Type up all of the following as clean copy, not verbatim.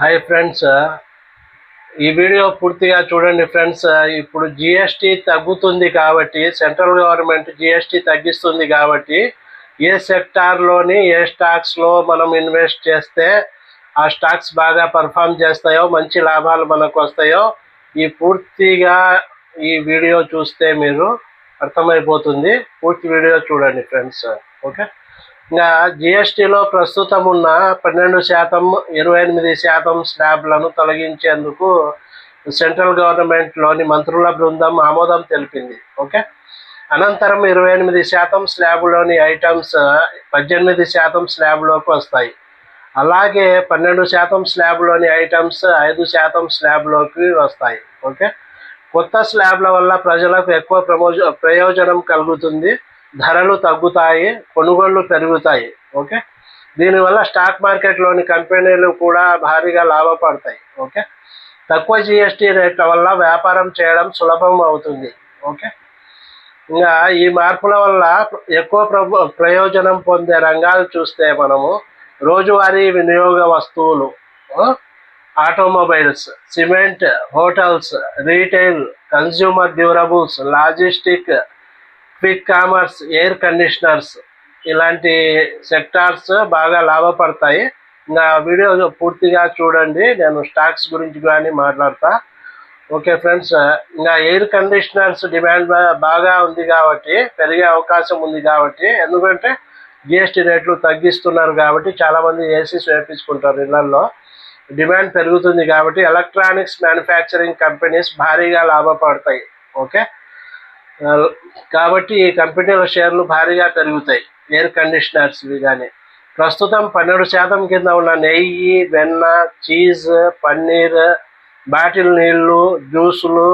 Hi friends, ఈ video పూర్తిగా చూడండి ఫ్రెండ్స్. ఇప్పుడు జిఎస్టీ తగ్గుతుంది కాబట్టి, సెంట్రల్ గవర్నమెంట్ జిఎస్టీ తగ్గిస్తుంది కాబట్టి ఏ సెక్టార్లోని ఏ స్టాక్స్లో మనం ఇన్వెస్ట్ చేస్తే ఆ స్టాక్స్ బాగా పర్ఫామ్ చేస్తాయో, మంచి లాభాలు మనకు వస్తాయో పూర్తిగా ఈ వీడియో చూస్తే మీరు అర్థమైపోతుంది. పూర్తి వీడియో చూడండి ఫ్రెండ్స్. ఓకే, ఇంకా జిఎస్టీలో ప్రస్తుతం ఉన్న 12%, 28% స్లాబ్లను తొలగించేందుకు సెంట్రల్ గవర్నమెంట్లోని మంత్రుల బృందం ఆమోదం తెలిపింది. ఓకే, అనంతరం 28% స్లాబ్లోని ఐటమ్స్ 18% స్లాబ్లోకి వస్తాయి. అలాగే 12% స్లాబ్లోని ఐటమ్స్ 5% స్లాబ్లోకి వస్తాయి. ఓకే, కొత్త స్లాబ్ల వల్ల ప్రజలకు ఎక్కువ ప్రయోజనం కలుగుతుంది, ధరలు తగ్గుతాయి, కొనుగోళ్లు పెరుగుతాయి. ఓకే, దీనివల్ల స్టాక్ మార్కెట్లోని కంపెనీలు కూడా భారీగా లాభపడతాయి. ఓకే, తక్కువ జిఎస్టీ రేట్ల వల్ల వ్యాపారం చేయడం సులభం అవుతుంది. ఓకే, ఇంకా ఈ మార్పుల వల్ల ఎక్కువ ప్రయోజనం పొందే రంగాలు చూస్తే మనము రోజువారీ వినియోగ వస్తువులు, automobiles, cement, hotels, retail, consumer durables, logistic, quick commerce, air conditioners ఇలాంటి సెక్టార్స్ బాగా లాభపడతాయి. ఇంకా వీడియో పూర్తిగా చూడండి, నేను స్టాక్స్ గురించి కానీ మాట్లాడతా. ఓకే ఫ్రెండ్స్, ఇంకా ఎయిర్ కండిషనర్స్ డిమాండ్ బాగా ఉంది కాబట్టి, పెరిగే అవకాశం ఉంది కాబట్టి, ఎందుకంటే జిఎస్టీ రేట్లు తగ్గిస్తున్నారు కాబట్టి చాలామంది ఏసీస్ వేయించుకుంటారు ఇళ్లలో. డిమాండ్ పెరుగుతుంది కాబట్టి ఎలక్ట్రానిక్స్ మ్యానుఫ్యాక్చరింగ్ కంపెనీస్ భారీగా లాభపడతాయి. ఓకే, కాబట్టి ఈ కంపెనీల షేర్లు భారీగా పెరుగుతాయి ఎయిర్ కండిషనర్స్వి. కానీ ప్రస్తుతం 12% కింద ఉన్న నెయ్యి, వెన్న, చీజ్, పన్నీర్, బాటిల్ నీళ్ళు, జ్యూసులు,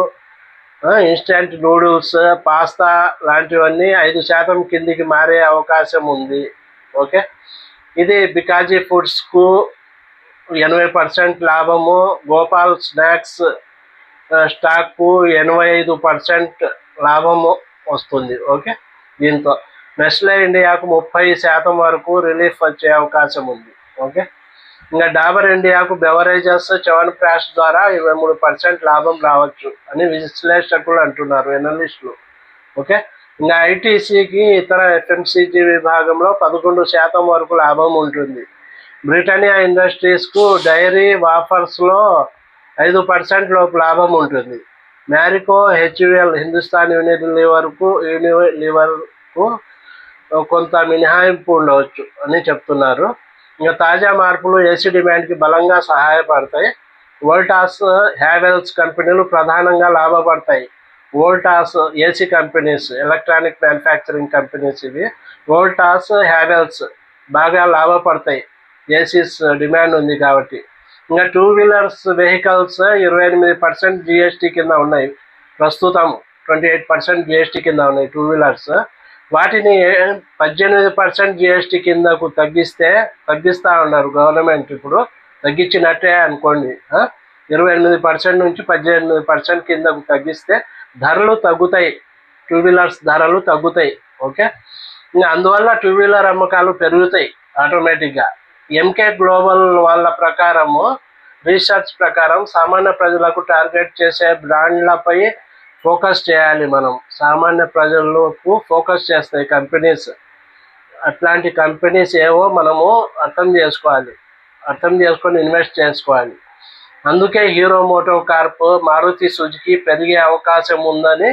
ఇన్స్టెంట్ నూడిల్స్, పాస్తా లాంటివన్నీ 5% కిందికి మారే అవకాశం ఉంది. ఓకే, ఇది బికాజీ ఫుడ్స్కు 80% లాభము, గోపాల్ స్నాక్స్ స్టాక్కు 85% లాభము వస్తుంది. ఓకే, దీంతో నెస్లే ఇండియాకు 30% వరకు రిలీఫ్ వచ్చే అవకాశం ఉంది. ఓకే, ఇంకా డాబర్ ఇండియాకు బెవరేజెస్, చ్యవన్ప్రాష్ ద్వారా 23% లాభం రావచ్చు అని విశ్లేషకులు అంటున్నారు, ఎనలిస్టులు. ఓకే, ఇంకా ఐటీసీకి ఇతర ఎఫ్ఎంసీజీ విభాగంలో 11% వరకు లాభం ఉంటుంది. బ్రిటానియా ఇండస్ట్రీస్కు డైరీ వాఫర్స్లో 5% లోపు లాభం ఉంటుంది. మ్యారికో, హెచ్యుఎల్, హిందుస్థాన్ యూనిలివర్కు కొంత మినహాయింపు ఉండవచ్చు అని చెప్తున్నారు. ఇంకా తాజా మార్పులు ఏసీ డిమాండ్కి బలంగా సహాయపడతాయి. వోల్టాస్, హ్యావెల్స్ కంపెనీలు ప్రధానంగా లాభపడతాయి. Voltas AC companies, electronic manufacturing companies ఇవి. వోల్టాస్, హ్యావెల్స్ బాగా లాభపడతాయి, ఏసీస్ డిమాండ్ ఉంది కాబట్టి. ఇంకా టూ వీలర్స్ వెహికల్స్ 28% జిఎస్టీ కింద ఉన్నాయి. ప్రస్తుతం 28% జిఎస్టీ కింద ఉన్నాయి టూ వీలర్స్. వాటిని 18% జిఎస్టీ కిందకు తగ్గిస్తా ఉన్నారు గవర్నమెంట్. ఇప్పుడు తగ్గించినట్టే అనుకోండి. 28% నుంచి 18% కిందకు తగ్గిస్తే ధరలు తగ్గుతాయి, టూ వీలర్స్ ధరలు తగ్గుతాయి. ఓకే, ఇంకా అందువల్ల టూ వీలర్ అమ్మకాలు పెరుగుతాయి ఆటోమేటిక్గా. ఎంకే గ్లోబల్ వాళ్ళ ప్రకారము, రీసెర్చ్ ప్రకారం సామాన్య ప్రజలకు టార్గెట్ చేసే బ్రాండ్లపై ఫోకస్ చేయాలి మనం. సామాన్య ప్రజలకు ఫోకస్ చేస్తాయి కంపెనీస్. అట్లాంటి కంపెనీస్ ఏవో మనము అర్థం చేసుకొని ఇన్వెస్ట్ చేసుకోవాలి. అందుకే Hero Moto Corp, Maruti Suzuki పెరిగే అవకాశం ఉందని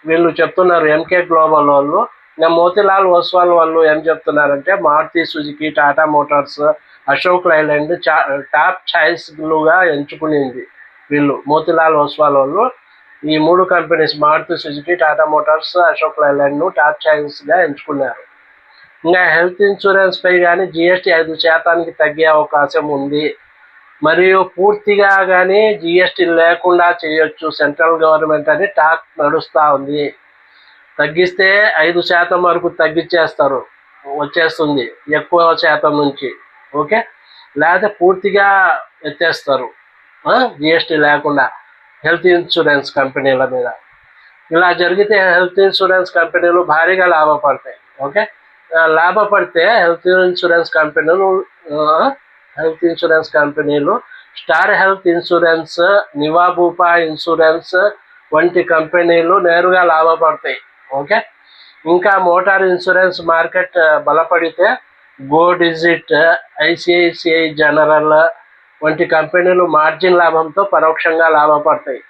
వీళ్ళు చెప్తున్నారు, ఎంకే గ్లోబల్ వాళ్ళు. ఇంకా మోతిలాల్ ఓస్వాల్ వాళ్ళు ఏం చెప్తున్నారంటే, Maruti Suzuki, Tata Motors, Ashok Leyland top ఛాయిస్లుగా ఎంచుకునింది వీళ్ళు. మోతిలాల్ ఓస్వాల్ వాళ్ళు ఈ 3 companies, Maruti Suzuki, Tata Motors, Ashok లైలాండ్ను టాప్ ఛాయిస్గా ఎంచుకున్నారు. ఇంకా హెల్త్ ఇన్సూరెన్స్ పై కానీ జిఎస్టీ 5% తగ్గే అవకాశం ఉంది. మరియు పూర్తిగా కానీ జిఎస్టీ లేకుండా చేయొచ్చు సెంట్రల్ గవర్నమెంట్ అని టాక్ నడుస్తూ ఉంది. తగ్గిస్తే 5% వరకు వచ్చేస్తుంది, ఎక్కువ శాతం నుంచి. ఓకే, లేకపోతే పూర్తిగా ఎత్తేస్తారు జిఎస్టీ లేకుండా హెల్త్ ఇన్సూరెన్స్ కంపెనీల మీద. ఇలా జరిగితే హెల్త్ ఇన్సూరెన్స్ కంపెనీలు భారీగా లాభపడతాయి. ఓకే, లాభపడితే హెల్త్ ఇన్సూరెన్స్ కంపెనీలు star health insurance, Niva Bupa insurance వంటి కంపెనీలు నేరుగా లాభపడతాయి. ఓకే, ఇంకా మోటార్ ఇన్సూరెన్స్ మార్కెట్ బలపడితే గో డిజిట్, ఐసిఐసిఐ జనరల్ వంటి కంపెనీలు మార్జిన్ లాభంతో పరోక్షంగా లాభపడతాయి.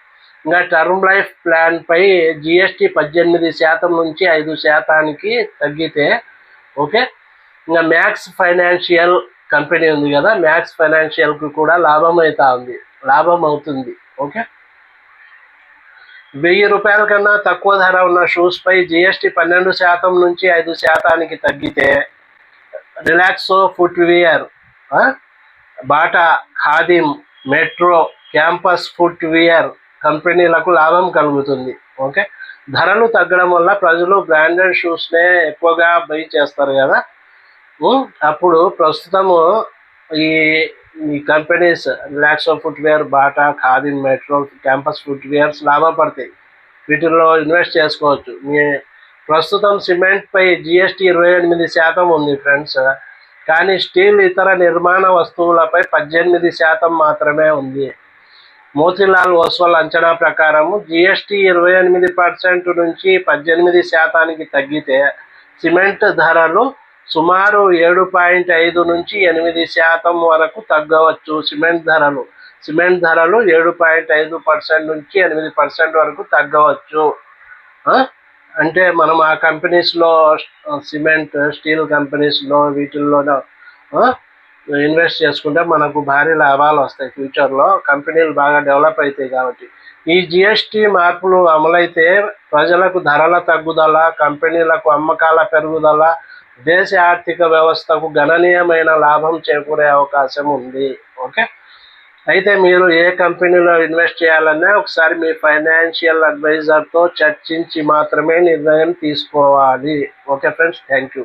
ఇంకా టర్మ్ లైఫ్ ప్లాన్ పై జిఎస్టీ 18% నుంచి 5% తగ్గితే ఓకే. ఇంకా మ్యాక్స్ ఫైనాన్షియల్ కంపెనీ ఉంది కదా, మ్యాక్స్ ఫైనాన్షియల్కి కూడా లాభం అవుతుంది. ఓకే, 1000 రూపాయల కన్నా తక్కువ ధర ఉన్న షూస్ పై జిఎస్టీ 12% నుంచి 5% తగ్గితే Relaxo footwear, Bata, Khadim, Metro, Campus footwear కంపెనీలకు లాభం కలుగుతుంది. ఓకే, ధరలు తగ్గడం వల్ల ప్రజలు బ్రాండెడ్ షూస్నే ఎక్కువగా బై చేస్తారు కదా. అప్పుడు ప్రస్తుతము ఈ companies Relaxo footwear, Bata, Khadim, Metro, Campus footwears లాభపడతాయి. వీటిల్లో ఇన్వెస్ట్ చేసుకోవచ్చు. ప్రస్తుతం సిమెంట్ పై జిఎస్టీ 28% ఉంది ఫ్రెండ్స్, కానీ స్టీల్ ఇతర నిర్మాణ వస్తువులపై 18% మాత్రమే ఉంది. మోతీలాల్ ఓస్వాల్ అంచనా ప్రకారము జిఎస్టీ 28% నుంచి 18% తగ్గితే సిమెంట్ ధరలు సుమారు 7.5 నుంచి 8% వరకు తగ్గవచ్చు. సిమెంట్ ధరలు 7.5% నుంచి 8% వరకు తగ్గవచ్చు. అంటే మనం ఆ కంపెనీస్లో సిమెంట్, స్టీల్ కంపెనీస్లో వీటిల్లోనో ఇన్వెస్ట్ చేసుకుంటే మనకు భారీ లాభాలు వస్తాయి. ఫ్యూచర్లో కంపెనీలు బాగా డెవలప్ అవుతాయి కాబట్టి. ఈ జిఎస్టీ మార్పులు అమలైతే ప్రజలకు ధరల తగ్గుదల, కంపెనీలకు అమ్మకాల పెరుగుదల, దేశ ఆర్థిక వ్యవస్థకు గణనీయమైన లాభం చేకూరే అవకాశం ఉంది. ఓకే, అయితే మీరు ఏ కంపెనీలో ఇన్వెస్ట్ చేయాలన్నా ఒకసారి మీ ఫైనాన్షియల్ అడ్వైజర్తో చర్చించి మాత్రమే నిర్ణయం తీసుకోవాలి. Okay friends, thank you.